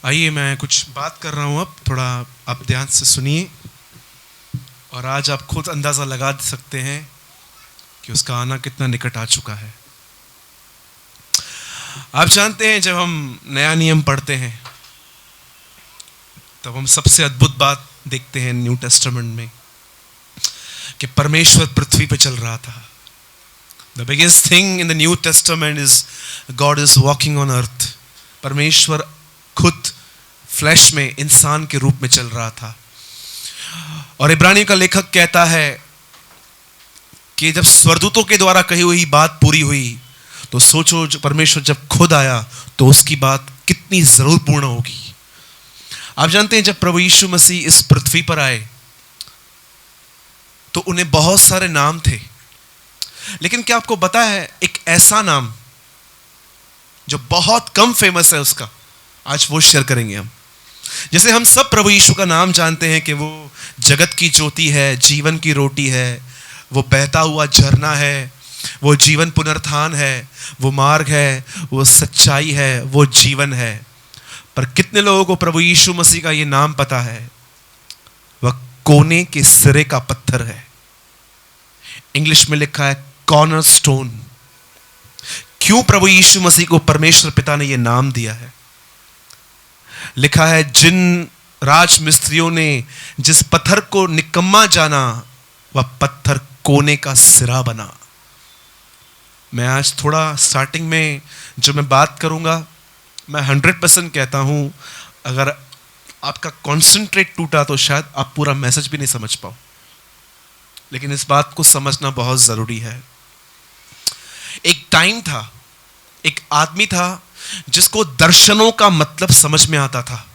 आइए मैं कुछ बात कर रहा हूँ, अब थोड़ा आप ध्यान से सुनिए और आज आप खुद अंदाज़ा लगा सकते हैं कि उसका आना कितना निकट आ चुका है। आप जानते हैं जब हम नया नियम पढ़ते हैं तब हम सबसे अद्भुत बात देखते हैं न्यू टेस्टामेंट में कि परमेश्वर पृथ्वी पे चल रहा था। The biggest thing in the new testament is God is walking on earth. परमेश्वर खुद फ्लैश में इंसान के रूप में चल रहा था। और इब्रानियों का लेखक कहता है कि जब स्वर्गदूतों के द्वारा कही हुई बात पूरी हुई तो सोचो जो परमेश्वर जब खुद आया तो उसकी बात कितनी जरूर पूर्ण होगी। आप जानते हैं जब प्रभु यीशु मसीह इस पृथ्वी पर आए तो उन्हें बहुत सारे नाम थे, लेकिन क्या आपको पता है एक ऐसा नाम जो बहुत कम फेमस है उसका, आज वो शेयर करेंगे हम। जैसे हम सब प्रभु यीशु का नाम जानते हैं कि वो जगत की ज्योति है, जीवन की रोटी है, वो बहता हुआ झरना है, वो जीवन पुनरुत्थान है, वो मार्ग है, वो सच्चाई है, वो जीवन है। पर कितने लोगों को प्रभु यीशु मसीह का ये नाम पता है? वह कोने के सिरे का पत्थर है। इंग्लिश में लिखा है कॉर्नरस्टोन। क्यों प्रभु यीशु मसीह को परमेश्वर पिता ने यह नाम दिया है? लिखा है जिन राजमिस्त्रियों ने जिस पत्थर को निकम्मा जाना वह पत्थर कोने का सिरा बना। मैं आज थोड़ा स्टार्टिंग में जो मैं बात करूंगा मैं 100% कहता हूं, अगर आपका कॉन्सेंट्रेट टूटा तो शायद आप पूरा मैसेज भी नहीं समझ पाओ, लेकिन इस बात को समझना बहुत जरूरी है। एक टाइम था, एक आदमी था जिसको दर्शनों का मतलब समझ में आता था।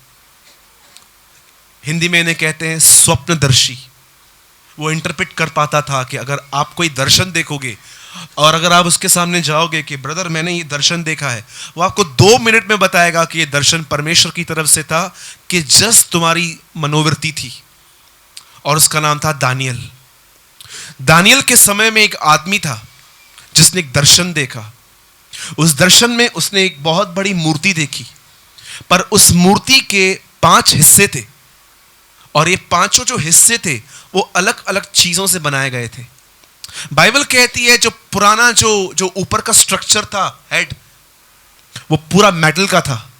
हिंदी में इन्हें कहते हैं स्वप्नदर्शी। वो इंटरप्रेट कर पाता था कि अगर आप कोई दर्शन देखोगे और अगर आप उसके सामने जाओगे कि ब्रदर मैंने ये दर्शन देखा है, वो आपको 2 मिनट में बताएगा कि ये दर्शन परमेश्वर की तरफ से था, कि जस्ट तुम्हारी मनोवृत्ति थी। और उसका नाम था दानियल। दानियल के समय में एक आदमी था जिसने एक दर्शन देखा। उस दर्शन में उसने एक बहुत बड़ी मूर्ति देखी, पर उस मूर्ति के 5 हिस्से थे और ये पांचों जो हिस्से थे वो अलग अलग चीजों से बनाए गए थे। बाइबल कहती है जो पुराना जो ऊपर का स्ट्रक्चर था, हेड, वो पूरा मेटल का था।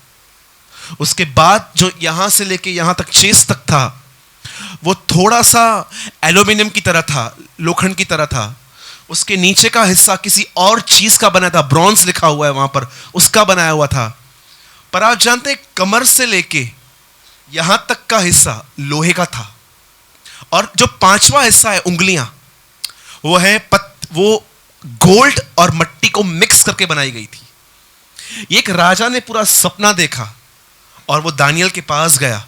उसके बाद जो यहां से लेके यहां तक चेस्ट तक था वो थोड़ा सा एल्यूमिनियम की तरह था, लोखंड की तरह था। उसके नीचे का हिस्सा किसी और चीज का बना था, ब्रॉन्ज लिखा हुआ है वहां पर, उसका बनाया हुआ था। पर आप जानते हैं कमर से लेके यहां तक का हिस्सा लोहे का था। और जो 5वां हिस्सा है, उंगलियां, वो है वो गोल्ड और मिट्टी को मिक्स करके बनाई गई थी। एक राजा ने पूरा सपना देखा और वो दानियल के पास गया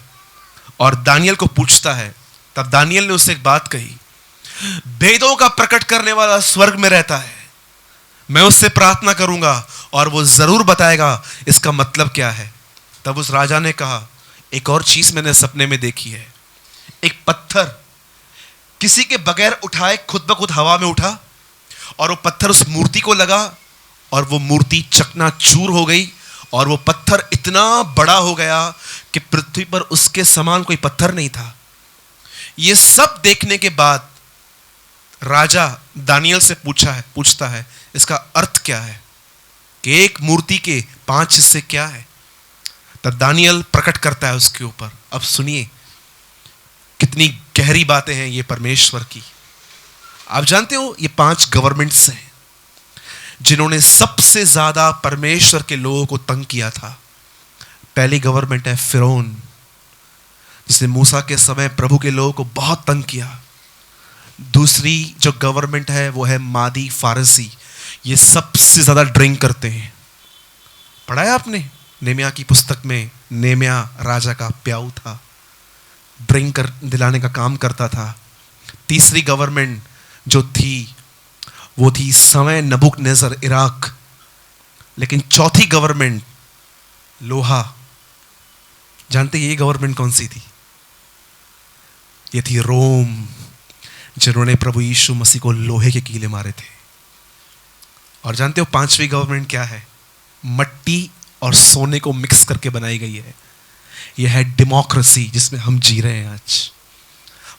और दानियल को पूछता है। तब दानियल ने उससे एक बात कही, भेदों का प्रकट करने वाला स्वर्ग में रहता है, मैं उससे प्रार्थना करूंगा और वो जरूर बताएगा इसका मतलब क्या है। तब उस राजा ने कहा एक और चीज मैंने सपने में देखी है। एक पत्थर किसी के बगैर उठाए खुद ब खुद हवा में उठा और वो पत्थर उस मूर्ति को लगा और वो मूर्ति चकनाचूर हो गई और वो पत्थर इतना बड़ा हो गया कि पृथ्वी पर उसके समान कोई पत्थर नहीं था। ये सब देखने के बाद राजा दानियल से पूछता है इसका अर्थ क्या है, कि एक मूर्ति के 5 हिस्से क्या है। तब दानियल प्रकट करता है उसके ऊपर। अब सुनिए कितनी गहरी बातें हैं ये परमेश्वर की। आप जानते हो ये 5 गवर्नमेंट्स हैं जिन्होंने सबसे ज्यादा परमेश्वर के लोगों को तंग किया था। पहली गवर्नमेंट है फिरौन, जिसने मूसा के समय प्रभु के लोगों को बहुत तंग किया। दूसरी जो गवर्नमेंट है वो है मादी फारसी, ये सबसे ज्यादा ड्रिंक करते हैं। पढ़ा है आपने नेमिया की पुस्तक में? नेमिया राजा का प्याऊ था, ड्रिंक दिलाने का काम करता था। तीसरी गवर्नमेंट जो थी वो थी समय नबूकदनेस्सर, इराक। लेकिन चौथी गवर्नमेंट लोहा। जानते ये गवर्नमेंट कौन सी थी? ये थी रोम, जिन्होंने प्रभु यीशु मसीह को लोहे के कीले मारे थे। और जानते हो 5वीं गवर्नमेंट क्या है? मट्टी और सोने को मिक्स करके बनाई गई है। यह है डेमोक्रेसी जिसमें हम जी रहे हैं आज।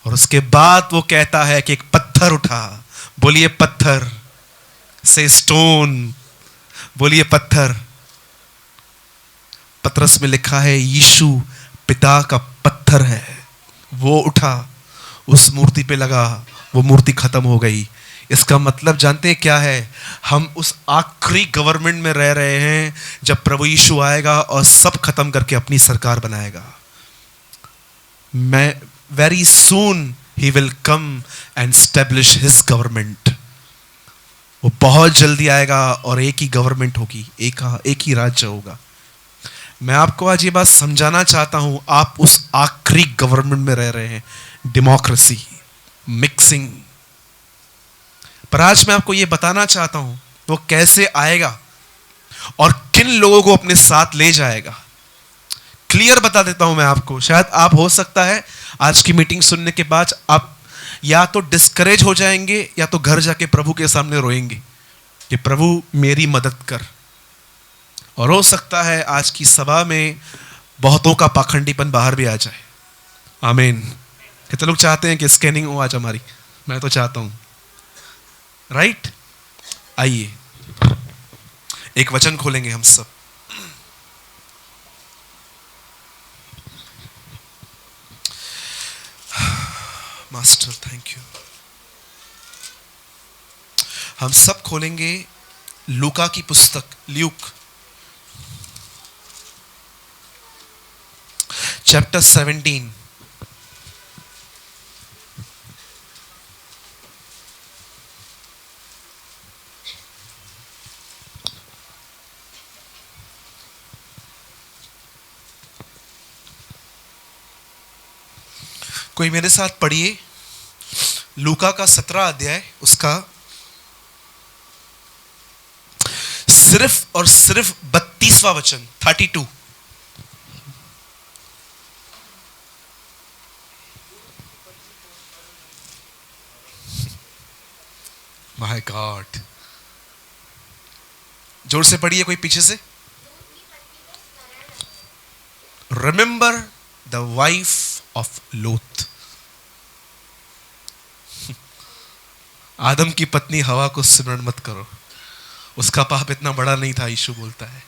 और उसके बाद वो कहता है कि एक पत्थर उठा, बोलिए पत्थर, से स्टोन, बोलिए पत्थर। पतरस में लिखा है यीशु पिता का पत्थर है। वो उठा, उस मूर्ति पे लगा, वो मूर्ति खत्म हो गई। इसका मतलब जानते हैं क्या है? हम उस आखिरी गवर्नमेंट में रह रहे हैं जब प्रभु यीशु आएगा और सब खत्म करके अपनी सरकार बनाएगा। मैं very soon he will come and establish his government. वो बहुत जल्दी आएगा और एक ही गवर्नमेंट होगी, एक ही राज्य होगा। मैं आपको आज ये बात समझाना चाहता हूं, आप उस आखिरी गवर्नमेंट में रह रहे हैं, डेमोक्रेसी, मिक्सिंग। पर आज मैं आपको ये बताना चाहता हूं वो कैसे आएगा और किन लोगों को अपने साथ ले जाएगा। क्लियर बता देता हूं मैं आपको। शायद आप, हो सकता है आज की मीटिंग सुनने के बाद आप या तो डिस्करेज हो जाएंगे या तो घर जाके प्रभु के सामने रोएंगे कि प्रभु मेरी मदद कर। और हो सकता है आज की सभा में बहुतों का पाखंडीपन बाहर भी आ जाए। आमीन। कितने लोग चाहते हैं कि स्कैनिंग हो आज हमारी? मैं तो चाहता हूं, राइट? आइए एक वचन खोलेंगे हम सब। Master thank you. हम सब खोलेंगे लूका की पुस्तक, ल्यूक चैप्टर 17। कोई मेरे साथ पढ़िए लूका का 17 अध्याय, उसका सिर्फ और सिर्फ 32वां वचन, 32। माय गॉड, जोर से पढ़िए कोई पीछे से। रिमेंबर द वाइफ ऑफ लोथ। आदम की पत्नी हवा को स्मरण मत करो, उसका पाप इतना बड़ा नहीं था, यीशु बोलता है।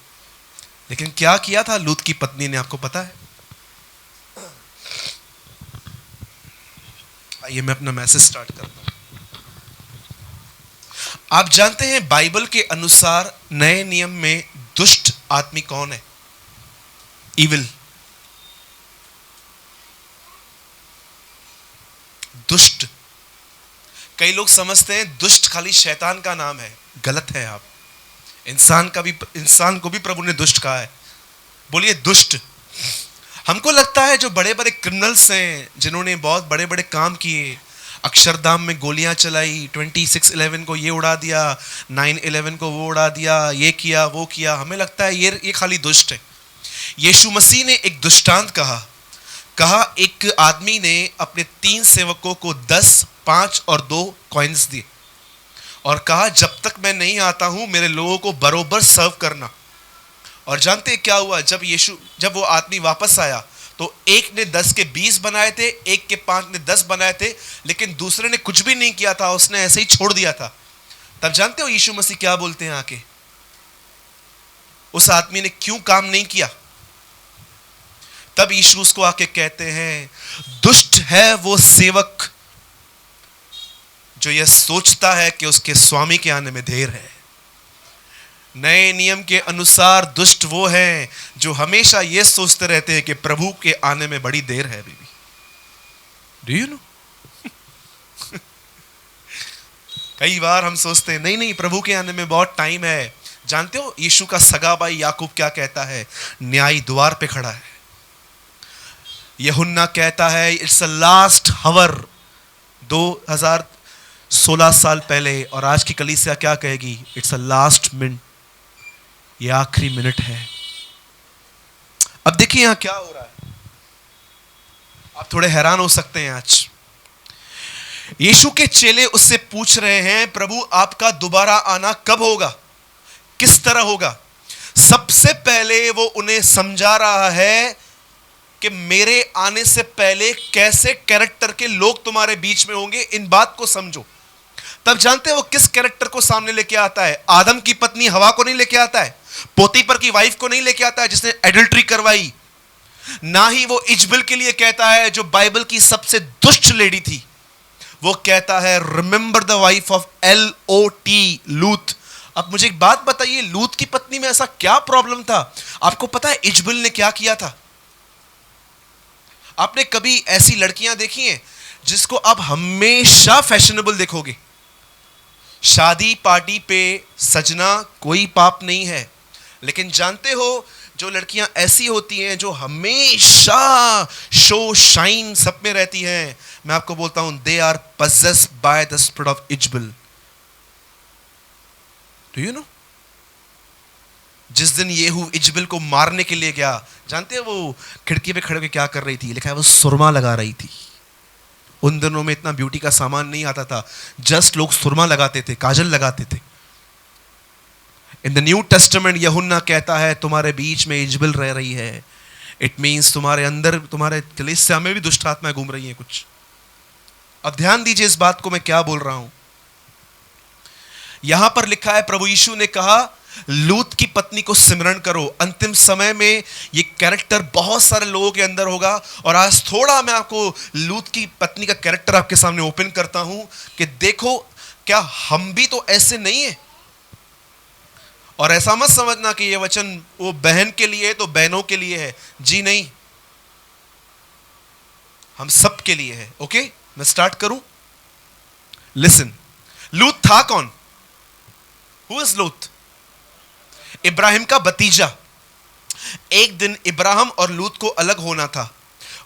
लेकिन क्या किया था लूत की पत्नी ने, आपको पता है? आइए मैं अपना मैसेज स्टार्ट करता हूं। आप जानते हैं बाइबल के अनुसार नए नियम में दुष्ट आदमी कौन है? इविल, दुष्ट। कई लोग समझते हैं दुष्ट खाली शैतान का नाम है। गलत है आप। इंसान को भी प्रभु ने दुष्ट कहा है। बोलिए दुष्ट। हमको लगता है जो बड़े बड़े क्रिमिनल्स हैं, जिन्होंने बहुत बड़े बड़े काम किए, अक्षरधाम में गोलियां चलाई, 26/11 को ये उड़ा दिया, 9/11 को वो उड़ा दिया, ये किया वो किया, हमें लगता है ये खाली दुष्ट है। यीशु मसीह ने एक दृष्टांत कहा एक आदमी ने अपने 3 सेवकों को 10, 5 और 2 कॉइन्स दिए और कहा जब तक मैं नहीं आता हूं मेरे लोगों को बरोबर सर्व करना। और जानते हैं क्या हुआ? जब वो आदमी वापस आया तो एक ने 10 के 20 बनाए थे, एक के 5 ने 10 बनाए थे, लेकिन दूसरे ने कुछ भी नहीं किया था, उसने ऐसे ही छोड़ दिया था। तब जानते हो यीशु मसीह क्या बोलते हैं आके? उस आदमी ने क्यों काम नहीं किया? तब यीशु उसको आके कहते हैं दुष्ट है वो सेवक जो यह सोचता है कि उसके स्वामी के आने में देर है। नए नियम के अनुसार दुष्ट वो है जो हमेशा यह सोचते रहते हैं कि प्रभु के आने में बड़ी देर है। Baby, do you no? कई बार हम सोचते हैं नहीं प्रभु के आने में बहुत टाइम है। जानते हो यीशु का सगा भाई याकूब क्या कहता है? न्यायी द्वार पे खड़ा है। यूहन्ना कहता है इट्स अ लास्ट हावर। 2016 साल पहले, और आज की कलीसिया क्या कहेगी? इट्स अ लास्ट मिनट, ये आखिरी मिनट है। अब देखिए यहां क्या हो रहा है, आप थोड़े हैरान हो सकते हैं। आज यीशु के चेले उससे पूछ रहे हैं प्रभु आपका दोबारा आना कब होगा, किस तरह होगा? सबसे पहले वो उन्हें समझा रहा है कि मेरे आने से पहले कैसे कैरेक्टर के लोग तुम्हारे बीच में होंगे, इन बात को समझो। तब जानते हैं वो किस कैरेक्टर को सामने लेके आता है? आदम की पत्नी हवा को नहीं लेके आता है, पोतीपर की वाइफ को नहीं लेके आता है जिसने एडल्ट्री करवाई, ना ही वो इजबल के लिए कहता है जो बाइबल की सबसे दुष्ट लेडी थी। वो कहता है remember the wife of LOT, लूत। अब मुझे एक बात बताइए, लूत की पत्नी में ऐसा क्या प्रॉब्लम था? आपको पता है इजबल ने क्या किया था? आपने कभी ऐसी लड़कियां देखी हैं जिसको आप हमेशा फैशनेबल देखोगे? शादी पार्टी पे सजना कोई पाप नहीं है, लेकिन जानते हो जो लड़कियां ऐसी होती हैं जो हमेशा शो शाइन सब में रहती हैं, मैं आपको बोलता हूं they are possessed by the spirit of Jezebel. Do you know? जिस दिन येहू इजबल को मारने के लिए गया, जानते हैं वो खिड़की पे खड़े होकर क्या कर रही थी? लिखा है वो सुरमा लगा रही थी। उन दिनों में इतना ब्यूटी का सामान नहीं आता था, जस्ट लोग सुरमा लगाते थे, काजल लगाते थे। इन द न्यू टेस्टामेंट यूहन्ना कहता है तुम्हारे बीच में इजबल रह रही है। इट मींस तुम्हारे अंदर, तुम्हारे कलीसिया में भी दुष्ट आत्माएं घूम रही हैं कुछ। अब ध्यान दीजिए इस बात को मैं क्या बोल रहा हूं। यहां पर लिखा है प्रभु यीशु ने कहा लूत की पत्नी को सिमरन करो। अंतिम समय में ये कैरेक्टर बहुत सारे लोगों के अंदर होगा, और आज थोड़ा मैं आपको लूत की पत्नी का कैरेक्टर आपके सामने ओपन करता हूं कि देखो क्या हम भी तो ऐसे नहीं है। और ऐसा मत समझना कि ये वचन वो बहन के लिए है तो बहनों के लिए है, जी नहीं, हम सब के लिए है। ओके, मैं स्टार्ट करूं। लिसन, लूत था कौन? हु इज लूत? इब्राहिम का भतीजा। एक दिन इब्राहिम और लूत को अलग होना था,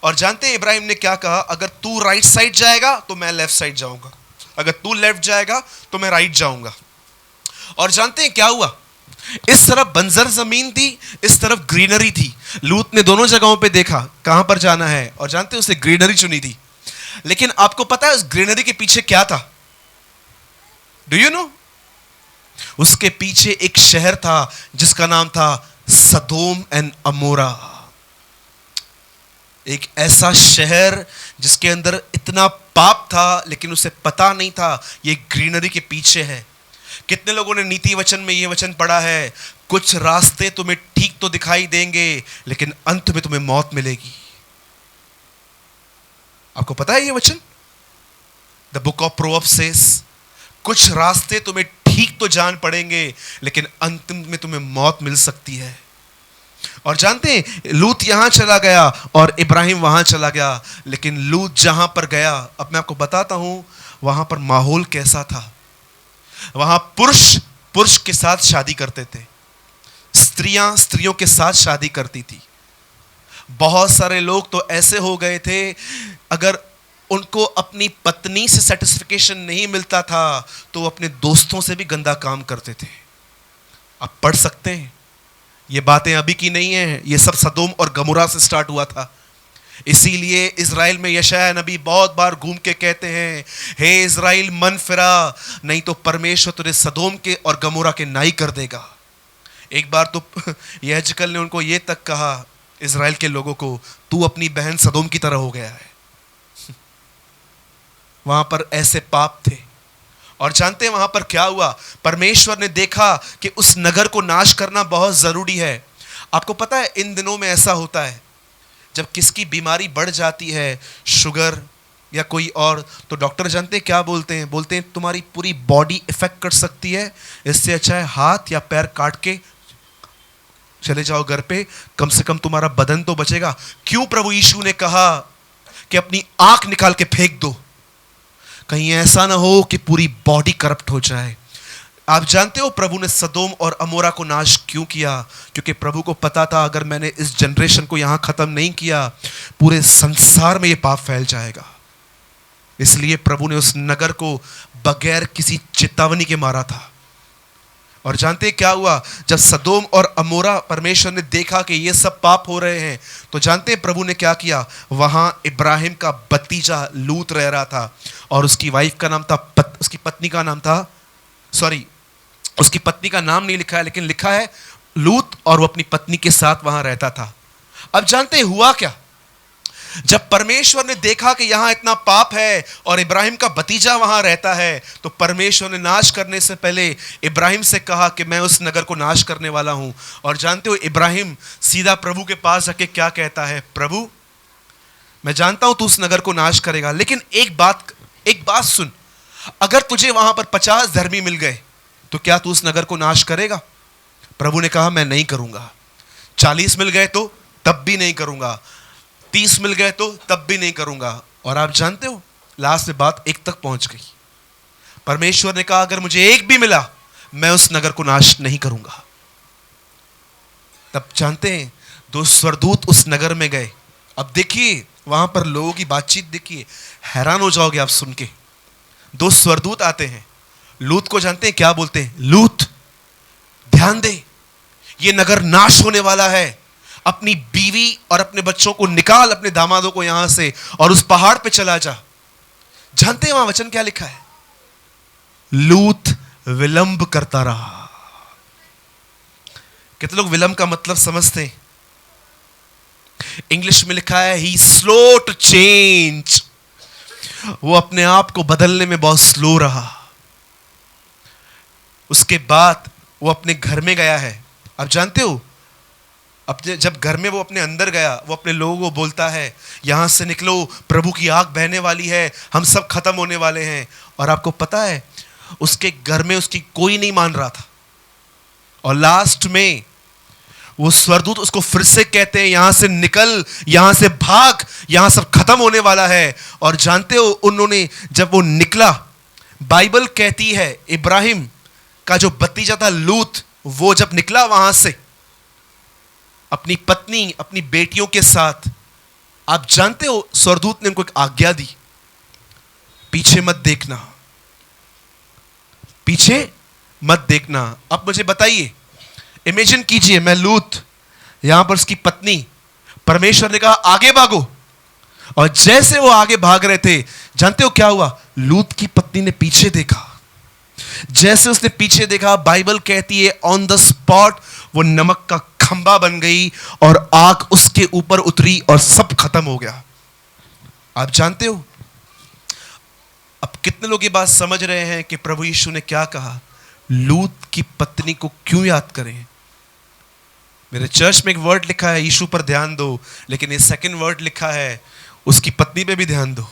और जानते हैं इब्राहिम ने क्या कहा? अगर तू राइट साइड जाएगा तो मैं लेफ्ट साइड जाऊंगा, अगर तू लेफ्ट जाएगा तो मैं राइट जाऊंगा। और जानते हैं क्या हुआ? इस तरफ बंजर जमीन थी, इस तरफ ग्रीनरी थी। लूत ने दोनों जगहों पे देखा कहां पर जाना है, और जानते हैं उसने ग्रीनरी चुनी थी। लेकिन आपको पता है उस ग्रीनरी के पीछे क्या था? Do you no? उसके पीछे एक शहर था जिसका नाम था सदोम एंड अमोरा। एक ऐसा शहर जिसके अंदर इतना पाप था, लेकिन उसे पता नहीं था ये ग्रीनरी के पीछे है। कितने लोगों ने नीति वचन में ये वचन पढ़ा है, कुछ रास्ते तुम्हें ठीक तो दिखाई देंगे लेकिन अंत में तुम्हें मौत मिलेगी। आपको पता है ये वचन? The book of proverbs says कुछ रास्ते तुम्हें ठीक तो जान पड़ेंगे लेकिन अंतिम में तुम्हें मौत मिल सकती है। और जानते हैं लूत यहां चला गया और इब्राहिम वहां चला गया, लेकिन लूत जहां पर गया, अब मैं आपको बताता हूं वहां पर माहौल कैसा था। वहां पुरुष पुरुष के साथ शादी करते थे, स्त्रियां स्त्रियों के साथ शादी करती थी। बहुत सारे लोग तो ऐसे हो गए थे, अगर उनको अपनी पत्नी से सेटिस्फिकेशन नहीं मिलता था तो वो अपने दोस्तों से भी गंदा काम करते थे। आप पढ़ सकते हैं, ये बातें अभी की नहीं है, ये सब सदोम और गमोरा से स्टार्ट हुआ था। इसीलिए इज़राइल में यशायाह नबी बहुत बार घूम के कहते हैं, हे इज़राइल मन फिरा, नहीं तो परमेश्वर तुझे सदोम के और गमोरा के नाई कर देगा। एक बार तो यहजकल ने उनको ये तक कहा, इज़राइल के लोगों को, तू अपनी बहन सदोम की तरह हो गया है। वहां पर ऐसे पाप थे। और जानते हैं वहां पर क्या हुआ? परमेश्वर ने देखा कि उस नगर को नाश करना बहुत जरूरी है। आपको पता है इन दिनों में ऐसा होता है, जब किसकी बीमारी बढ़ जाती है, शुगर या कोई और, तो डॉक्टर जानते हैं क्या बोलते हैं? बोलते हैं तुम्हारी पूरी बॉडी इफेक्ट कर सकती है, इससे अच्छा है हाथ या पैर काट के चले जाओ घर पे, कम से कम तुम्हारा बदन तो बचेगा। क्यों प्रभु यीशु ने कहा कि अपनी आंख निकाल के फेंक दो, कहीं ऐसा ना हो कि पूरी बॉडी करप्ट हो जाए। आप जानते हो प्रभु ने सदोम और अमोरा को नाश क्यों किया? क्योंकि प्रभु को पता था अगर मैंने इस जनरेशन को यहां खत्म नहीं किया, पूरे संसार में यह पाप फैल जाएगा। इसलिए प्रभु ने उस नगर को बगैर किसी चेतावनी के मारा था। और जानते हैं क्या हुआ? जब सदोम और अमोरा परमेश्वर ने देखा कि ये सब पाप हो रहे हैं, तो जानते हैं प्रभु ने क्या किया? वहां इब्राहिम का भतीजा लूत रह रहा था, और उसकी वाइफ का नाम था उसकी पत्नी का नाम था, सॉरी उसकी पत्नी का नाम नहीं लिखा है, लेकिन लिखा है लूत, और वो अपनी पत्नी के साथ वहां रहता था। अब जानते हैं हुआ क्या? जब परमेश्वर ने देखा कि यहां इतना पाप है और इब्राहिम का भतीजा वहां रहता है, तो परमेश्वर ने नाश करने से पहले इब्राहिम से कहा कि मैं उस नगर को नाश करने वाला हूं। और जानते हो इब्राहिम सीधा प्रभु के पास जाके क्या कहता है, प्रभु मैं जानता हूं तू उस नगर को नाश करेगा, लेकिन एक बात सुन, अगर तुझे वहां पर 50 धर्मी मिल गए तो क्या तू उस नगर को नाश करेगा? प्रभु ने कहा मैं नहीं करूंगा। 40 मिल गए तो तब भी नहीं करूंगा, 30 मिल गए तो तब भी नहीं करूंगा। और आप जानते हो लास्ट में बात 1 तक पहुंच गई। परमेश्वर ने कहा अगर मुझे 1 भी मिला मैं उस नगर को नाश नहीं करूंगा। तब जानते हैं 2 स्वर्गदूत उस नगर में गए। अब देखिए वहां पर लोगों की बातचीत देखिए, हैरान हो जाओगे आप सुन के। 2 स्वर्गदूत आते हैं, लूत को जानते हैं क्या बोलते हैं, लूत ध्यान दे ये नगर नाश होने वाला है, अपनी बीवी और अपने बच्चों को निकाल, अपने दामादों को यहां से, और उस पहाड़ पे चला जा। जानते हैं वहां वचन क्या लिखा है, लूत विलंब करता रहा। कितने लोग विलंब का मतलब समझते हैं? इंग्लिश में लिखा है ही स्लो टू चेंज, वो अपने आप को बदलने में बहुत स्लो रहा। उसके बाद वो अपने घर में गया है। आप जानते हो अपने जब घर में वो अपने अंदर गया, वो अपने लोगों को बोलता है यहां से निकलो, प्रभु की आग बहने वाली है, हम सब खत्म होने वाले हैं। और आपको पता है उसके घर में उसकी कोई नहीं मान रहा था, और लास्ट में वो स्वर्गदूत उसको फिर से कहते हैं यहां से निकल, यहां से भाग, यहां सब खत्म होने वाला है। और जानते हो उन्होंने जब वो निकला, बाइबल कहती है इब्राहिम का जो भतीजा था लूत, वो जब निकला वहां से अपनी पत्नी अपनी बेटियों के साथ, आप जानते हो स्वर्गदूत ने उनको एक आज्ञा दी, पीछे मत देखना, पीछे मत देखना। अब मुझे बताइए, इमेजिन कीजिए मैं लूत, यहां पर उसकी पत्नी, परमेश्वर ने कहा आगे भागो, और जैसे वो आगे भाग रहे थे, जानते हो क्या हुआ, लूत की पत्नी ने पीछे देखा। जैसे उसने पीछे देखा, बाइबल कहती है ऑन द स्पॉट वो नमक का खंबा बन गई और आग उसके ऊपर उतरी और सब खत्म हो गया। आप जानते हो अब कितने लोग ये बात समझ रहे हैं कि प्रभु यीशु ने क्या कहा, लूत की पत्नी को क्यों याद करें। मेरे चर्च में एक वर्ड लिखा है यीशु पर ध्यान दो, लेकिन ये सेकंड वर्ड लिखा है उसकी पत्नी पे भी ध्यान दो।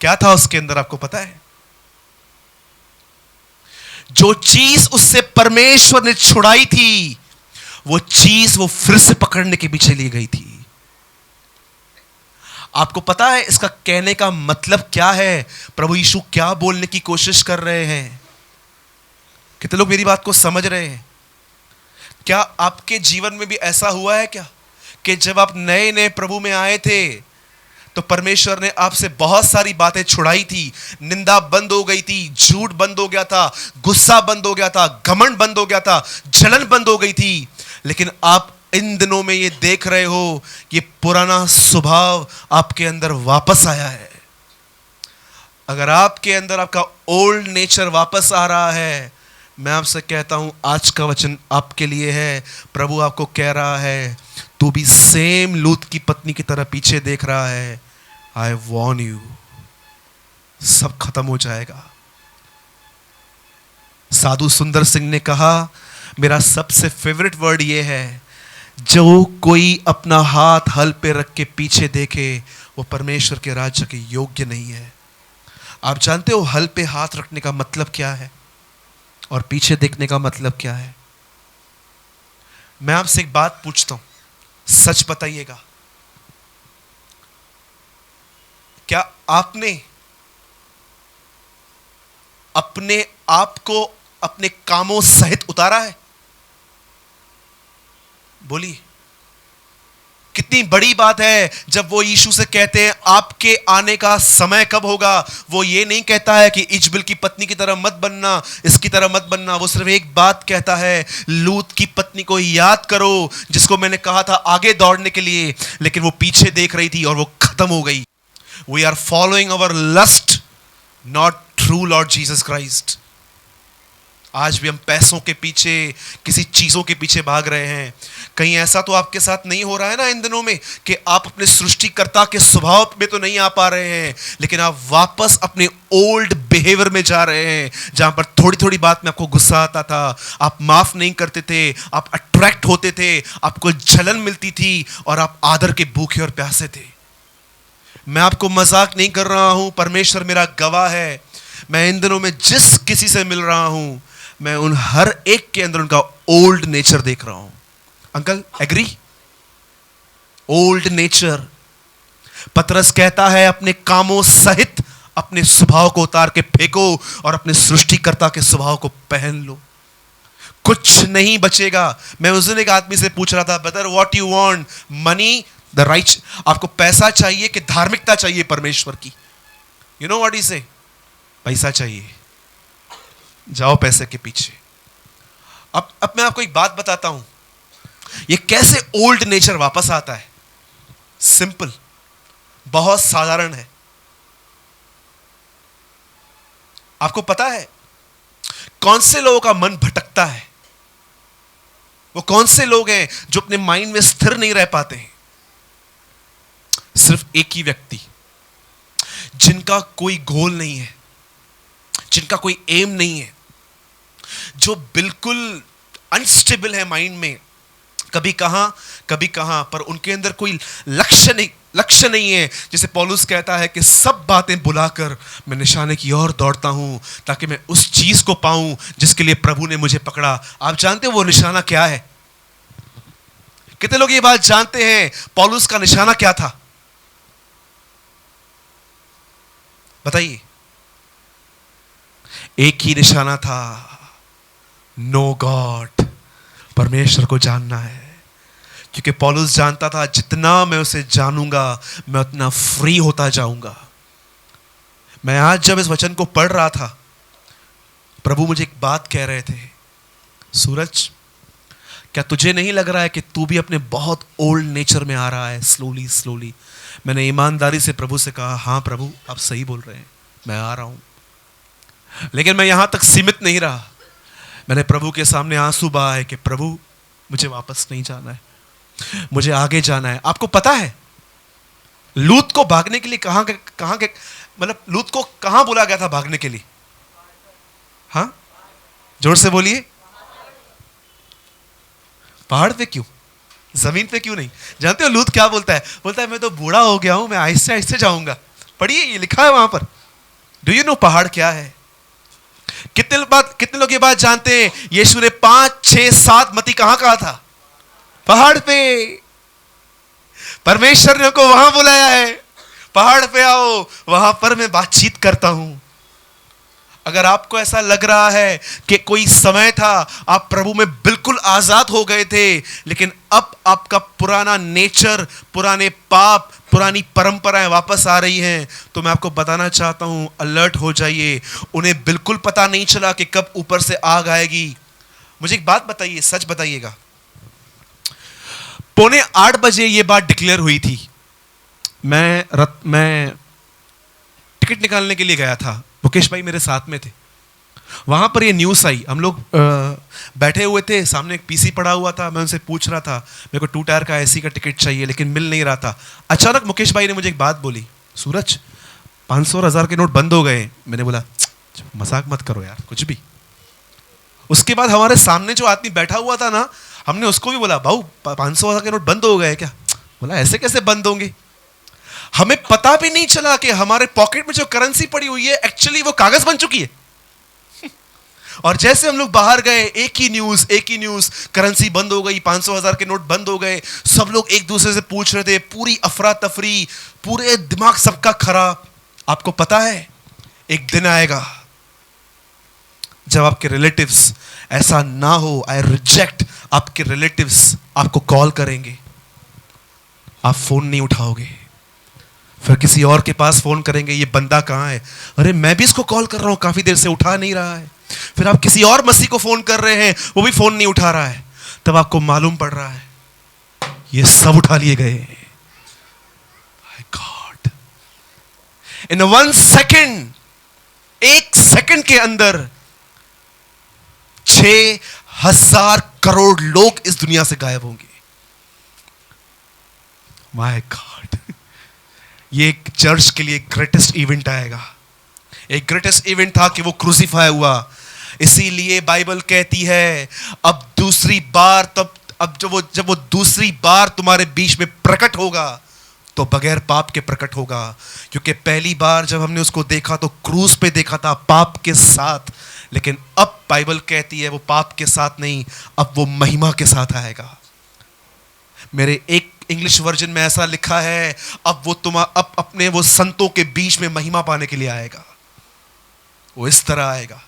क्या था उसके अंदर आपको पता है? जो चीज उससे परमेश्वर ने छुड़ाई थी, वो चीज वो फिर से पकड़ने के पीछे ली गई थी। आपको पता है इसका कहने का मतलब क्या है? प्रभु यीशु क्या बोलने की कोशिश कर रहे हैं? कितने लोग मेरी बात को समझ रहे हैं? क्या आपके जीवन में भी ऐसा हुआ है क्या कि जब आप नए नए प्रभु में आए थे तो परमेश्वर ने आपसे बहुत सारी बातें छुड़ाई थी, निंदा बंद हो गई थी, झूठ बंद हो गया था, गुस्सा बंद हो गया था, घमंड बंद हो गया था, जलन बंद हो गई थी, लेकिन आप इन दिनों में ये देख रहे हो ये पुराना स्वभाव आपके अंदर वापस आया है। अगर आपके अंदर आपका ओल्ड नेचर वापस आ रहा है, मैं आपसे कहता हूं आज का वचन आपके लिए है। प्रभु आपको कह रहा है तू भी सेम लूत की पत्नी की तरह पीछे देख रहा है, आई वॉर्न यू, सब खत्म हो जाएगा। साधु सुंदर सिंह ने कहा, मेरा सबसे फेवरेट वर्ड ये है, जो कोई अपना हाथ हल पे रख के पीछे देखे वो परमेश्वर के राज्य के योग्य नहीं है। आप जानते हो हल पे हाथ रखने का मतलब क्या है और पीछे देखने का मतलब क्या है? मैं आपसे एक बात पूछता हूं, सच बताइएगा, क्या आपने अपने आप को अपने कामों सहित उतारा है? बोलिए, कितनी बड़ी बात है जब वो यीशु से कहते हैं आपके आने का समय कब होगा। वो ये नहीं कहता है कि इजबिल की पत्नी की तरह मत बनना, इसकी तरह मत बनना। वो सिर्फ एक बात कहता है, लूत की पत्नी को याद करो जिसको मैंने कहा था आगे दौड़ने के लिए, लेकिन वो पीछे देख रही थी और वो खत्म हो गई। We are following our lust, not true Lord Jesus Christ. आज भी हम पैसों के पीछे, किसी चीजों के पीछे भाग रहे हैं। कहीं ऐसा तो आपके साथ नहीं हो रहा है ना इन दिनों में कि आप अपने सृष्टिकर्ता के स्वभाव में तो नहीं आ पा रहे हैं, लेकिन आप वापस अपने ओल्ड बिहेवियर में जा रहे हैं, जहां पर थोड़ी थोड़ी बात में आपको गुस्सा आता था, आप माफ नहीं करते थे, आप अट्रैक्ट होते थे, आपको जलन मिलती थी और आप आदर के भूखे और प्यासे थे। मैं आपको मजाक नहीं कर रहा हूं, परमेश्वर मेरा गवाह है। मैं इन दिनों में जिस किसी से मिल रहा हूं, मैं उन हर एक के अंदर उनका ओल्ड नेचर देख रहा हूं। Uncle agree? Old nature. पतरस कहता है अपने कामों सहित अपने स्वभाव को उतार के फेंको और अपने सृष्टिकर्ता के स्वभाव को पहन लो, कुछ नहीं बचेगा। मैं उस दिन एक आदमी से पूछ रहा था, brother what you want, money the right, आपको पैसा चाहिए कि धार्मिकता चाहिए परमेश्वर की? यू नो व्हाट ही से, पैसा चाहिए, जाओ पैसे के पीछे। अब मैं आपको एक बात बताता हूं, ये कैसे ओल्ड नेचर वापस आता है। सिंपल, बहुत साधारण है। आपको पता है कौन से लोगों का मन भटकता है? वो कौन से लोग हैं जो अपने माइंड में स्थिर नहीं रह पाते हैं? सिर्फ एक ही व्यक्ति, जिनका कोई गोल नहीं है, जिनका कोई एम नहीं है, जो बिल्कुल अनस्टेबल है माइंड में, कभी कहां, पर उनके अंदर कोई लक्ष्य नहीं है। जैसे पौलुस कहता है कि सब बातें बुलाकर मैं निशाने की ओर दौड़ता हूं ताकि मैं उस चीज को पाऊं जिसके लिए प्रभु ने मुझे पकड़ा। आप जानते हो वो निशाना क्या है? कितने लोग ये बात जानते हैं पौलुस का निशाना क्या था? बताइए। एक ही निशाना था, नो गॉड, परमेश्वर को जानना है। क्योंकि पौलुस जानता था जितना मैं उसे जानूंगा मैं उतना फ्री होता जाऊंगा। मैं आज जब इस वचन को पढ़ रहा था, प्रभु मुझे एक बात कह रहे थे, सूरज क्या तुझे नहीं लग रहा है कि तू भी अपने बहुत ओल्ड नेचर में आ रहा है स्लोली? मैंने ईमानदारी से प्रभु से कहा, हां प्रभु आप सही बोल रहे हैं, मैं आ रहा हूं। लेकिन मैं यहां तक सीमित नहीं रहा। मैंने प्रभु के सामने आंसू बहाए कि प्रभु मुझे वापस नहीं जाना है, मुझे आगे जाना है। आपको पता है लूत को भागने के लिए कहां मतलब लूत को कहां बोला गया था भागने के लिए? हां, जोर से बोलिए। पहाड़ पे क्यों, जमीन पे क्यों नहीं? जानते हो लूत क्या बोलता है? बोलता है मैं तो बूढ़ा हो गया हूं, मैं आहिस्ते आहिस्ते जाऊंगा। पढ़िए, ये लिखा है वहां पर। डू यू नो पहाड़ क्या है? कितने लोग ये बात जानते हैं? यीशु ने 5, 6, 7 मती कहां कहा था? पहाड़ पे। परमेश्वर ने को वहां बुलाया है, पहाड़ पे आओ, वहां पर मैं बातचीत करता हूं। अगर आपको ऐसा लग रहा है कि कोई समय था आप प्रभु में बिल्कुल आजाद हो गए थे, लेकिन अब आपका पुराना नेचर, पुराने पाप, पुरानी परंपराएं वापस आ रही हैं, तो मैं आपको बताना चाहता हूं, अलर्ट हो जाइए। उन्हें बिल्कुल पता नहीं चला कि कब ऊपर से आग आएगी। मुझे एक बात बताइए, सच बताइएगा, 7:45 बजे ये बात डिक्लेयर हुई थी। मैं टिकट निकालने के लिए गया था, मुकेश भाई मेरे साथ में थे। वहां पर ये न्यूज़ आई, हम लोग बैठे हुए थे, सामने एक पीसी पड़ा हुआ था। मैं उनसे पूछ रहा था मेरे को 2 टायर का एसी का टिकट चाहिए, लेकिन मिल नहीं रहा था। अचानक मुकेश भाई ने मुझे एक बात बोली, सूरज 500 और 1000 के नोट बंद हो गए। मैंने बोला मजाक मत करो यार, कुछ भी। उसके बाद हमारे सामने जो आदमी बैठा हुआ था ना, हमने उसको भी बोला, भाऊ 500 1000 के नोट बंद हो गए क्या? बोला ऐसे कैसे बंद होंगे? हमें पता भी नहीं चला कि हमारे पॉकेट में जो करेंसी पड़ी हुई है एक्चुअली वो कागज बन चुकी है। और जैसे हम लोग बाहर गए, एक ही न्यूज, करेंसी बंद हो गई, 500 1000 के नोट बंद हो गए। सब लोग एक दूसरे से पूछ रहे थे, पूरी अफरा तफरी, पूरे दिमाग सबका खराब। आपको पता है एक दिन आएगा जब आपके रिलेटिव्स, ऐसा ना हो, आई रिजेक्ट, आपके रिलेटिव्स आपको कॉल करेंगे, आप फोन नहीं उठाओगे, फिर किसी और के पास फोन करेंगे, ये बंदा कहां है? अरे मैं भी इसको कॉल कर रहा हूं, काफी देर से उठा नहीं रहा है। फिर आप किसी और मसीह को फोन कर रहे हैं, वो भी फोन नहीं उठा रहा है। तब आपको मालूम पड़ रहा है ये सब उठा लिए गए। My God, in 1 second, 1 second के अंदर 6,000 करोड़ लोग इस दुनिया से गायब होंगे। माय गॉड, ये एक चर्च के लिए ग्रेटेस्ट इवेंट आएगा। एक ग्रेटेस्ट इवेंट था कि वो क्रूसीफाई हुआ। इसीलिए बाइबल कहती है अब दूसरी बार, अब जब वो दूसरी बार तुम्हारे बीच में प्रकट होगा तो बगैर पाप के प्रकट होगा। क्योंकि पहली बार जब हमने उसको देखा तो क्रूस पे देखा था पाप के साथ, लेकिन अब बाइबल कहती है वो पाप के साथ नहीं, अब वो महिमा के साथ आएगा। मेरे एक इंग्लिश वर्जन में ऐसा लिखा है, अब अपने वो संतों के बीच में महिमा पाने के लिए आएगा। वो इस तरह आएगा।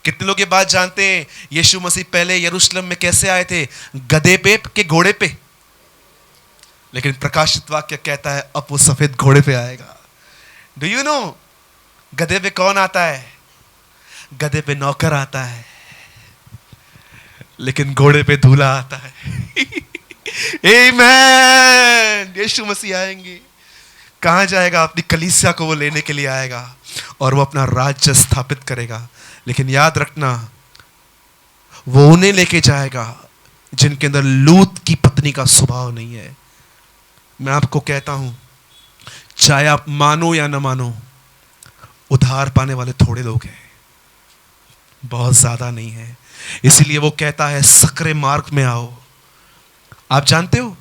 कितने लोग ये बात जानते हैं यीशु मसीह पहले यरूशलेम में कैसे आए थे? गधे पे के घोड़े पे। लेकिन प्रकाशित वाक्य कहता है अब वो सफेद घोड़े पे आएगा। डू यू नो गधे पे कौन आता है? गधे पे नौकर आता है, लेकिन घोड़े पे दूल्हा आता है। आमीन। यीशु मसीह आएंगे। कहां जाएगा? अपनी कलीसिया को वो लेने के लिए आएगा और वो अपना राज्य स्थापित करेगा। लेकिन याद रखना, वो उन्हें लेके जाएगा जिनके अंदर लूत की पत्नी का स्वभाव नहीं है। मैं आपको कहता हूं, चाहे आप मानो या ना मानो, उद्धार पाने वाले थोड़े लोग हैं, बहुत ज्यादा नहीं है। इसलिए वो कहता है सकरे मार्ग में आओ। आप जानते हो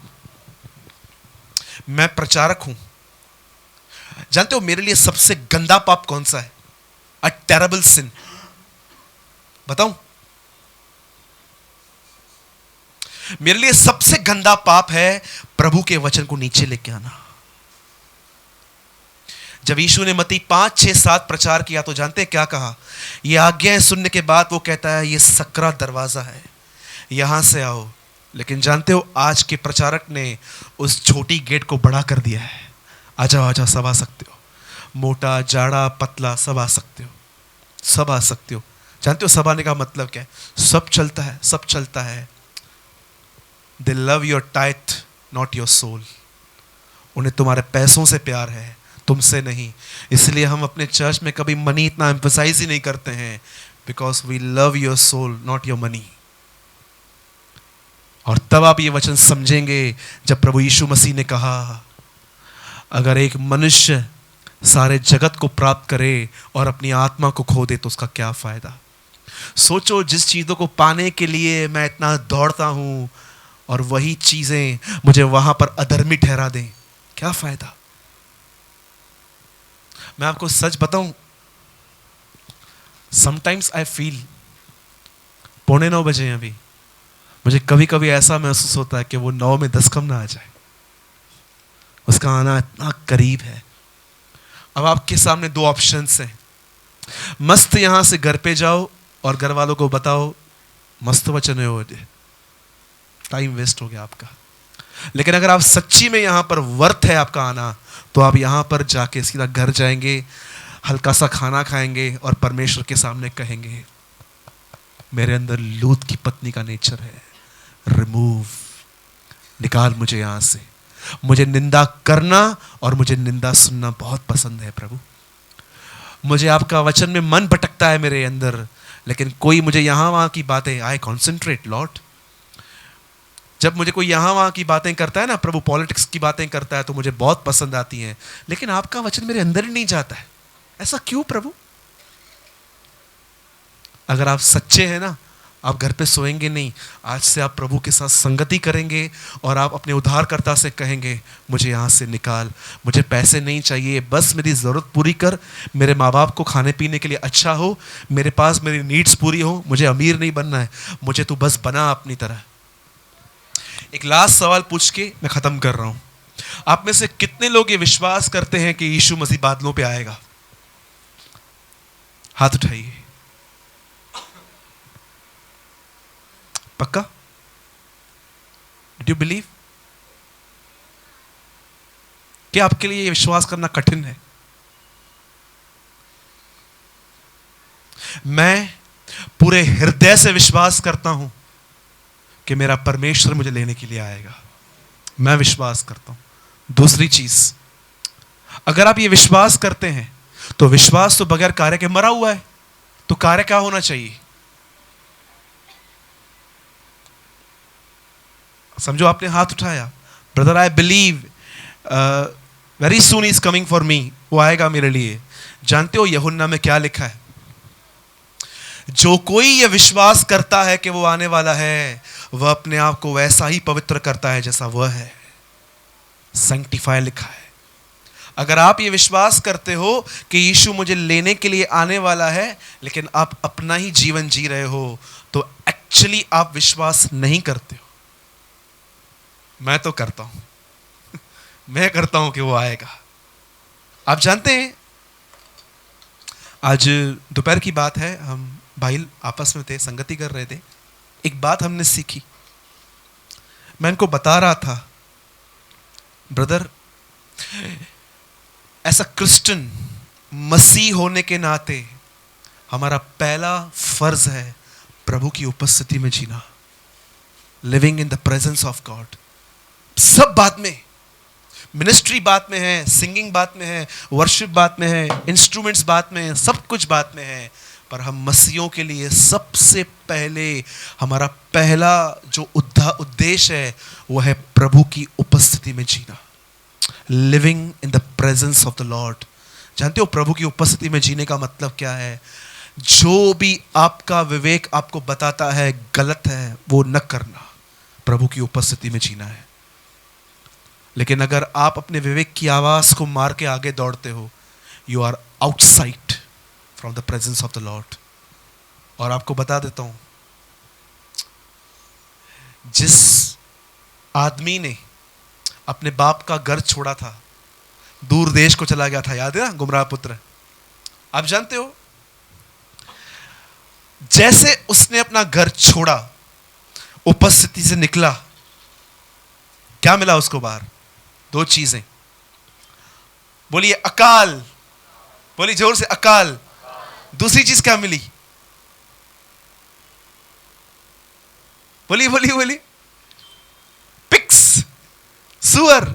मैं प्रचारक हूं, जानते हो मेरे लिए सबसे गंदा पाप कौन सा है? अ टेरेबल सिन। बताऊं? मेरे लिए सबसे गंदा पाप है प्रभु के वचन को नीचे लेके आना। जब यीशु ने मत्ती 5, 6, 7 प्रचार किया तो जानते हैं क्या कहा? ये आज्ञाएं सुनने के बाद वो कहता है ये सकरा दरवाजा है, यहां से आओ। लेकिन जानते हो आज के प्रचारक ने उस छोटी गेट को बड़ा कर दिया है। आ जाओ, आ जाओ, सब आ सकते हो। मोटा, जाड़ा, पतला, सब आ सकते हो, सब आ सकते हो। जानते हो सब आने का मतलब क्या है? सब चलता है, सब चलता है। They love your tithe not your soul. उन्हें तुम्हारे पैसों से प्यार है, तुमसे नहीं। इसलिए हम अपने चर्च में कभी मनी इतना एम्फसाइज ही नहीं करते हैं, because we love your soul not your money. और तब आप ये वचन समझेंगे जब प्रभु यीशु मसीह ने कहा अगर एक मनुष्य सारे जगत को प्राप्त करे और अपनी आत्मा को खो दे तो उसका क्या फायदा। सोचो, जिस चीजों को पाने के लिए मैं इतना दौड़ता हूं और वही चीजें मुझे वहां पर अधर्मी ठहरा दें, क्या फायदा। मैं आपको सच बताऊं, समटाइम्स आई फील 8:45 बजे हैं अभी, मुझे कभी कभी ऐसा महसूस होता है कि वो 9 में 10 कम ना आ जाए। उसका आना इतना करीब है। अब आपके सामने 2 ऑप्शंस हैं। मस्त यहां से घर पे जाओ और घर वालों को बताओ मस्त वचन है, हो टाइम वेस्ट हो गया आपका। लेकिन अगर आप सच्ची में यहां पर वर्थ है आपका आना, तो आप यहां पर जाके सीधा घर जाएंगे, हल्का सा खाना खाएंगे और परमेश्वर के सामने कहेंगे मेरे अंदर लूत की पत्नी का नेचर है, रिमूव, निकाल मुझे यहां से। मुझे निंदा करना और मुझे निंदा सुनना बहुत पसंद है प्रभु। मुझे आपका वचन में मन भटकता है मेरे अंदर, लेकिन कोई मुझे यहां वहां की बातें, आई कॉन्सेंट्रेट लॉर्ड। जब मुझे कोई यहां वहां की बातें करता है ना, प्रभु पॉलिटिक्स की बातें करता है, तो मुझे बहुत पसंद आती हैं, लेकिन आपका वचन मेरे अंदर ही नहीं जाता है। ऐसा क्यों प्रभु? अगर आप सच्चे हैं ना, आप घर पे सोएंगे नहीं। आज से आप प्रभु के साथ संगति करेंगे और आप अपने उद्धारकर्ता से कहेंगे मुझे यहाँ से निकाल, मुझे पैसे नहीं चाहिए, बस मेरी ज़रूरत पूरी कर, मेरे माँ बाप को खाने पीने के लिए अच्छा हो, मेरे पास मेरी नीड्स पूरी हो, मुझे अमीर नहीं बनना है, मुझे तू बस बना अपनी तरह। एक लास्ट सवाल पूछ के मैं ख़त्म कर रहा हूँ। आप में से कितने लोग ये विश्वास करते हैं कि यीशु मसीह बादलों पे आएगा? हाथ उठाइए। पक्का? Do you believe? क्या आपके लिए यह विश्वास करना कठिन है? मैं पूरे हृदय से विश्वास करता हूं कि मेरा परमेश्वर मुझे लेने के लिए आएगा। मैं विश्वास करता हूं। दूसरी चीज, अगर आप ये विश्वास करते हैं तो विश्वास तो बगैर कार्य के मरा हुआ है, तो कार्य क्या होना चाहिए? समझो आपने हाथ उठाया, brother I believe very soon is coming for me, वो आएगा मेरे लिए। जानते हो यूहन्ना में क्या लिखा है? जो कोई ये विश्वास करता है कि वो आने वाला है, वह अपने आप को वैसा ही पवित्र करता है जैसा वह है। सैंक्टिफाई लिखा है। अगर आप ये विश्वास करते हो कि यीशु मुझे लेने के लिए आने वाला है, लेकिन आप अपना ही जीवन जी रहे हो, तो एक्चुअली आप विश्वास नहीं करते हो। मैं तो करता हूं मैं करता हूं कि वो आएगा। आप जानते हैं, आज दोपहर की बात है, हम भाई आपस में थे, संगति कर रहे थे। एक बात हमने सीखी, मैं इनको बता रहा था, ब्रदर ऐसा क्रिश्चियन मसीह होने के नाते हमारा पहला फर्ज है प्रभु की उपस्थिति में जीना, living in the presence of God. सब बात में, मिनिस्ट्री बात में है, सिंगिंग बात में है, वर्शिप बात में है, इंस्ट्रूमेंट्स बात में है, सब कुछ बात में है, पर हम मसीहों के लिए सबसे पहले हमारा पहला जो उद्देश्य है वो है प्रभु की उपस्थिति में जीना, living in the presence of the Lord. जानते हो प्रभु की उपस्थिति में जीने का मतलब क्या है? जो भी आपका विवेक आपको बताता है गलत है, वो न करना, प्रभु की उपस्थिति में जीना है। लेकिन अगर आप अपने विवेक की आवाज को मार के आगे दौड़ते हो, you are outside from the presence of the Lord. और आपको बता देता हूं, जिस आदमी ने अपने बाप का घर छोड़ा था, दूर देश को चला गया था, याद है ना, गुमराह पुत्र। आप जानते हो, जैसे उसने अपना घर छोड़ा, उपस्थिति से निकला, क्या मिला उसको बाहर? दो चीजें। बोलिए अकाल, बोलिए जोर से अकाल। दूसरी चीज क्या मिली? बोलिए बोलिए बोलिए। पिक्स, सुअर।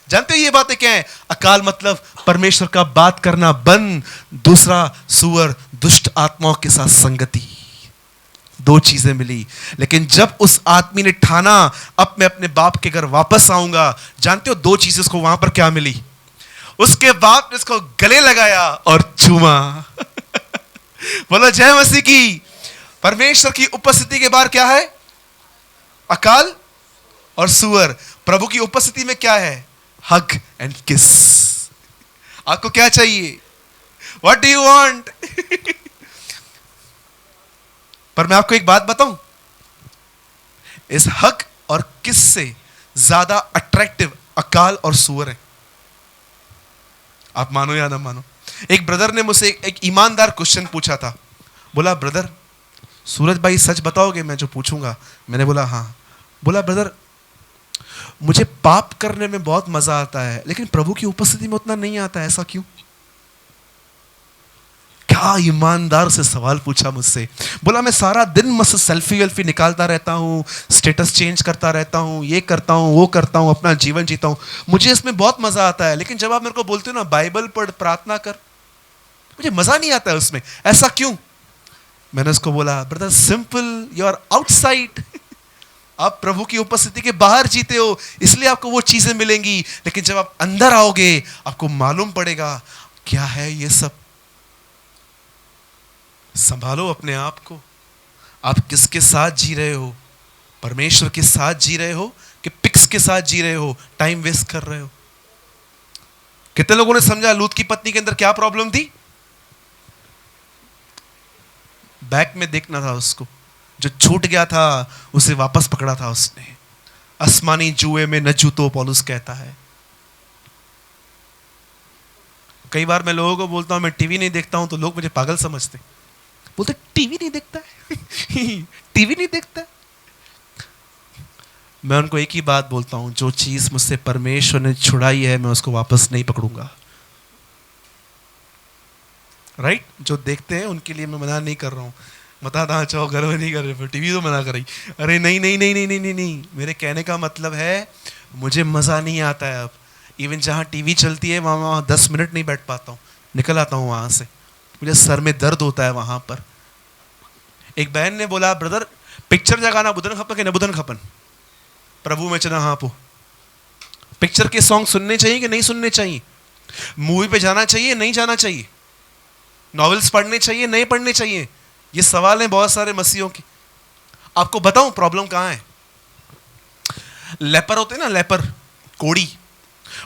जानते हो ये बातें क्या है? अकाल मतलब परमेश्वर का बात करना बंद, दूसरा सुअर दुष्ट आत्माओं के साथ संगति। दो चीजें मिली। लेकिन जब उस आदमी ने ठाना अब मैं अपने बाप के घर वापस आऊंगा, जानते हो दो चीजें उसको वहां पर क्या मिली? उसके बाप ने उसको गले लगाया और चूमा। बोलो जय मसीह की। परमेश्वर की उपस्थिति के बाहर क्या है? अकाल और सुअर। प्रभु की उपस्थिति में क्या है? हग एंड किस। आपको क्या चाहिए? What do you want? पर मैं आपको एक बात बताऊं, इस हक और किस से ज्यादा अट्रैक्टिव अकाल और सुअर है। आप मानो या ना मानो। एक ब्रदर ने मुझसे एक ईमानदार क्वेश्चन पूछा था। बोला ब्रदर, सूरज भाई सच बताओगे मैं जो पूछूंगा? मैंने बोला हाँ। बोला ब्रदर, मुझे पाप करने में बहुत मजा आता है, लेकिन प्रभु की उपस्थिति में उतना नहीं आता है, ऐसा क्यों? क्या ईमानदार से सवाल पूछा मुझसे। बोला मैं सारा दिन मस्त सेल्फी वेल्फी निकालता रहता हूँ, स्टेटस चेंज करता रहता हूँ, ये करता हूँ वो करता हूँ, अपना जीवन जीता हूँ, मुझे इसमें बहुत मजा आता है, लेकिन जब आप मेरे को बोलते हो ना बाइबल पढ़, प्रार्थना कर, मुझे मजा नहीं आता है उसमें, ऐसा क्यों? मैंने उसको बोला brother simple, you are outside. आप प्रभु की उपस्थिति के बाहर जीते हो, इसलिए आपको वो चीजें मिलेंगी, लेकिन जब आप अंदर आओगे आपको मालूम पड़ेगा क्या है ये सब। संभालो अपने आप को। आप किसके साथ जी रहे हो? परमेश्वर के साथ जी रहे हो कि पिक्स के साथ जी रहे हो? टाइम वेस्ट कर रहे हो। कितने लोगों ने समझा लूत की पत्नी के अंदर क्या प्रॉब्लम थी? बैक में देखना था उसको, जो छूट गया था उसे वापस पकड़ा था उसने। आसमानी जुए में न जूतो, पौलुस कहता है। कई बार मैं लोगों को बोलता हूं मैं टीवी नहीं देखता हूं, तो लोग मुझे पागल समझते, बोलते टीवी नहीं देखता है। टीवी नहीं देखता है। मैं उनको एक ही बात बोलता हूं, जो चीज मुझसे परमेश्वर ने छुड़ाई है मैं उसको वापस नहीं पकड़ूंगा। राइट? जो देखते हैं उनके लिए मैं मना नहीं कर रहा हूं, मता था चाहो घर में नहीं कर रहे, टीवी तो मना कर रही। अरे नहीं नहीं नहीं नहीं नहीं नहीं नहीं, मेरे कहने का मतलब है मुझे मजा नहीं आता है अब। इवन जहां टीवी चलती है वहां 10 मिनट नहीं बैठ पाता हूं, निकल आता हूं वहां से, मुझे सर में दर्द होता है वहां पर। एक बहन ने बोला ब्रदर पिक्चर जगाना बुधन खपन के न बुधन खपन? प्रभु में चना हाँपो। पिक्चर के सॉन्ग सुनने चाहिए कि नहीं सुनने चाहिए? मूवी पे जाना चाहिए नहीं जाना चाहिए? नॉवेल्स पढ़ने चाहिए नहीं पढ़ने चाहिए? ये सवाल है बहुत सारे मसीहों के। आपको बताऊं प्रॉब्लम कहां है? लेपर होते हैं ना, लेपर, कोड़ी,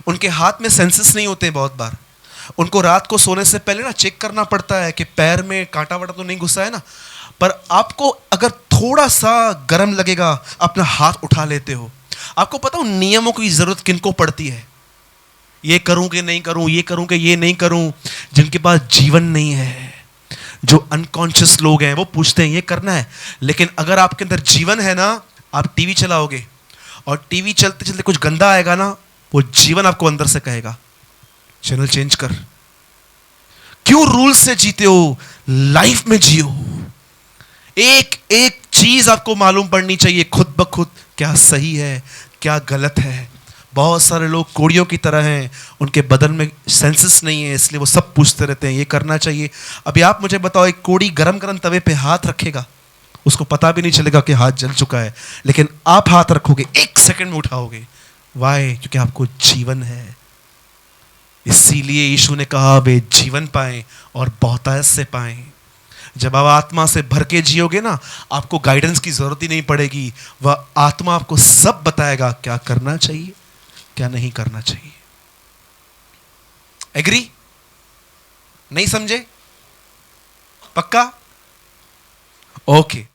उनके हाथ में सेंसेस नहीं होते बहुत बार। उनको रात को सोने से पहले ना चेक करना पड़ता है कि पैर में कांटा वाटा तो नहीं घुसा है ना। पर आपको अगर थोड़ा सा गर्म लगेगा, अपना हाथ उठा लेते हो। आपको पता हो नियमों की जरूरत किनको पड़ती है? ये करूं कि नहीं करूं, ये करूं कि ये नहीं करूं। जिनके पास जीवन नहीं है, जो अनकॉन्शियस लोग हैं, वो पूछते हैं ये करना है। लेकिन अगर आपके अंदर जीवन है ना, आप टीवी चलाओगे और टीवी चलते चलते कुछ गंदा आएगा ना, वो जीवन आपको अंदर से कहेगा चैनल चेंज कर। क्यों रूल से जीते हो? लाइफ में जियो। एक एक चीज आपको मालूम पड़नी चाहिए खुद ब खुद, क्या सही है क्या गलत है। बहुत सारे लोग कोड़ियों की तरह हैं, उनके बदन में सेंसेस नहीं है, इसलिए वो सब पूछते रहते हैं ये करना चाहिए। अभी आप मुझे बताओ, एक कोड़ी गरम गरम तवे पे हाथ रखेगा, उसको पता भी नहीं चलेगा कि हाथ जल चुका है। लेकिन आप हाथ रखोगे, एक सेकंड में उठाओगे। वाई? क्योंकि आपको जीवन है। इसीलिए यीशु ने कहा वे जीवन पाएं और बहुतायत से पाएं। जब आप आत्मा से भर के जियोगे ना, आपको गाइडेंस की जरूरत ही नहीं पड़ेगी। वह आत्मा आपको सब बताएगा क्या करना चाहिए क्या नहीं करना चाहिए। एग्री? नहीं समझे? पक्का? ओके।